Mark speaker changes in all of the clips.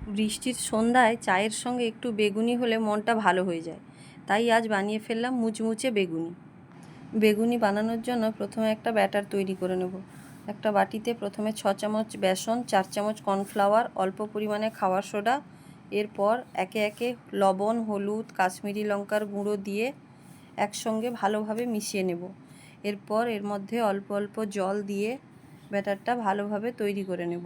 Speaker 1: বৃষ্টির সন্ধ্যায় চায়ের সঙ্গে একটু বেগুনি হলে মনটা ভালো হয়ে যায়। তাই আজ বানিয়ে ফেললাম মুচমুচে বেগুনি। বেগুনি বানানোর জন্য প্রথমে একটা ব্যাটার তৈরি করে নেব। একটা বাটিতে প্রথমে 6 চামচ বেসন, 4 চামচ কর্নফ্লাওয়ার, অল্প পরিমাণে খাওয়ার সোডা, এরপর একে একে লবণ, হলুদ, কাশ্মীরি লঙ্কার গুঁড়ো দিয়ে একসঙ্গে ভালোভাবে মিশিয়ে নেব। এরপর এর মধ্যে অল্প অল্প জল দিয়ে ব্যাটারটা ভালোভাবে তৈরি করে নেব।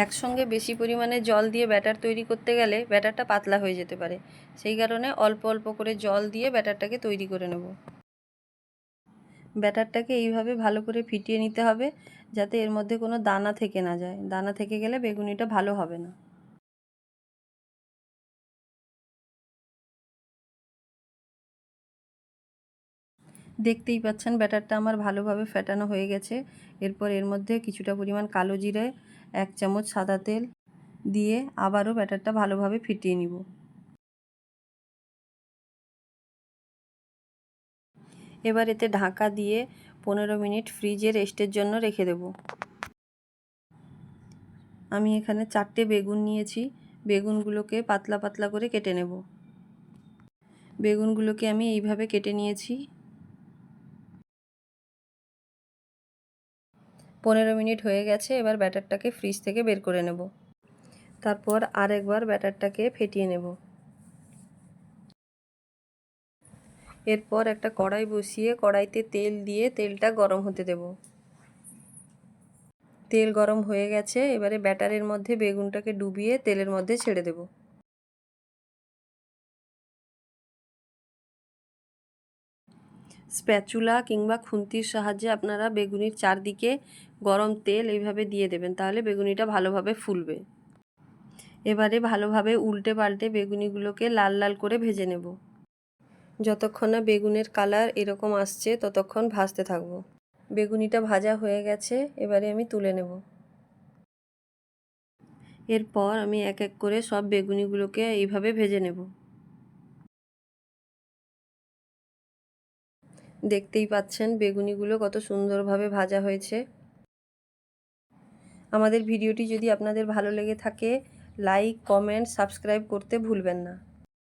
Speaker 1: একসঙ্গে বেশি পরিমাণে জল দিয়ে ব্যাটার তৈরি করতে গেলে ব্যাটারটা পাতলা হয়ে যেতে পারে। সেই কারণে অল্প অল্প করে জল দিয়ে ব্যাটারটাকে তৈরি করে নেব। ব্যাটারটাকে এইভাবে ভালো করে ফিটিয়ে নিতে হবে, যাতে এর মধ্যে কোনো দানা থেকে না যায়। দানা থেকে গেলে বেগুনিটা ভালো হবে না। দেখতেই পাচ্ছেন ব্যাটারটা আমার ভালোভাবে ফেটানো হয়ে গেছে। এরপর এর মধ্যে কিছুটা পরিমাণ কালো জিরে, 1 চামচ সাদা তেল দিয়ে আবারও ব্যাটারটা ভালোভাবে ফিটিয়ে নিব। এবার এতে ঢাকা দিয়ে 15 মিনিট ফ্রিজে রেস্টের জন্য রেখে দেব। আমি এখানে 4টে বেগুন নিয়েছি। বেগুনগুলোকে পাতলা পাতলা করে কেটে নেব। বেগুনগুলোকে আমি এইভাবে কেটে নিয়েছি। 15 মিনিট হয়ে গেছে। এবার ব্যাটারটাকে ফ্রিজ থেকে বের করে নেব। তারপর আরেকবার ব্যাটারটাকে ফেটিয়ে নেব। এরপর একটা কড়াই বসিয়ে কড়াইতে তেল দিয়ে তেলটা গরম হতে দেব। তেল গরম হয়ে গেছে। এবারে ব্যাটারের মধ্যে বেগুনটাকে ডুবিয়ে তেলের মধ্যে ছেড়ে দেব। স্প্যাচুলা কিংবা খুন্তির সাহায্যে আপনারা বেগুনির চারদিকে গরম তেল এইভাবে দিয়ে দেবেন, তাহলে বেগুনিটা ভালোভাবে ফুলবে। এবারে ভালোভাবে উল্টে পাল্টে বেগুনিগুলোকে লাল লাল করে ভেজে নেব। যতক্ষণ না বেগুনের কালার এরকম আসছে ততক্ষণ ভাজতে থাকব। বেগুনিটা ভাজা হয়ে গেছে। এবারে আমি তুলে নেব। এরপর আমি এক এক করে সব বেগুনিগুলোকে এইভাবে ভেজে নেব। দেখতেই পাচ্ছেন বেগুনিগুলো কত সুন্দরভাবে ভাজা হয়েছে। আমাদের ভিডিওটি যদি আপনাদের ভালো লেগে থাকে, লাইক, কমেন্ট, সাবস্ক্রাইব করতে ভুলবেন না।